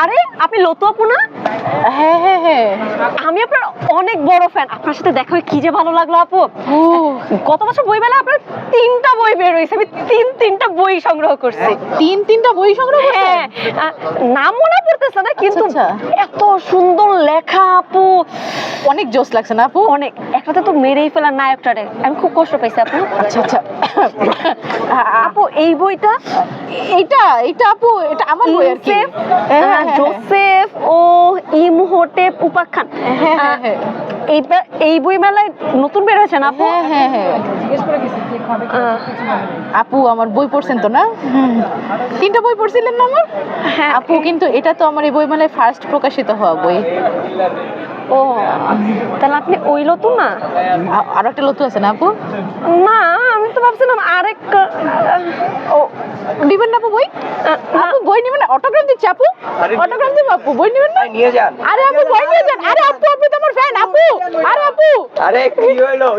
আরে আপনি লতু আপু না? হ্যাঁ হ্যাঁ হ্যাঁ, আমি আপনার অনেক বড় ফ্যান। আপনার সাথে দেখা হয়ে কি যে ভালো লাগলো আপু। গত বছর বইমেলা আপনার 3টা বই বের হয়েছে, আমি তিনটা বই সংগ্রহ করছি। তিনটা বই সংগ্রহ করছেন? হ্যাঁ, নাম মনে পড়তেছে না কিন্তু আচ্ছা। এত সুন্দর লেখা আপু, অনেক জোস লাগছে না আপু? অনেক। একটাতে তো মেরেই ফেলার নায়কটারে, আমি খুব কষ্ট পাইছি আপু। আচ্ছা আচ্ছা, আপু এই বইটা এইটা আপু, এটা আমার বই আর কি। জোসেফ ও ইমহোটেপ উপাখ্যান। হ্যাঁ হ্যাঁ হ্যাঁ এই বই মেলায় নতুন বের হয়েছে না আপু? হ্যাঁ হ্যাঁ হ্যাঁ। আপু আমার বই পড়ছেন তো না? তিনটা বই পড়ছিলেন না আমার? হ্যাঁ আপু কিন্তু এটা তো আমার এই বই মেলায় ফার্স্ট প্রকাশিত হওয়া বই। ও তাহলে আপনি ওই লতু না? আরো একটা লতু আছে না আপু? না, আমি তো ভাবছিলাম আরেক। ও নিবেন না আপু বই? আপু বই নিবেন না? অটোগ্রাফ দিচ্ছি আপু, অটোগ্রাফ দিব আপু, বই নিবেন না? নিয়ে যান। আরে আপু বই নিয়ে যান। আরে আপু আপনি তো আমার ফ্যান আপু। আরে আপু আরে কি হলো?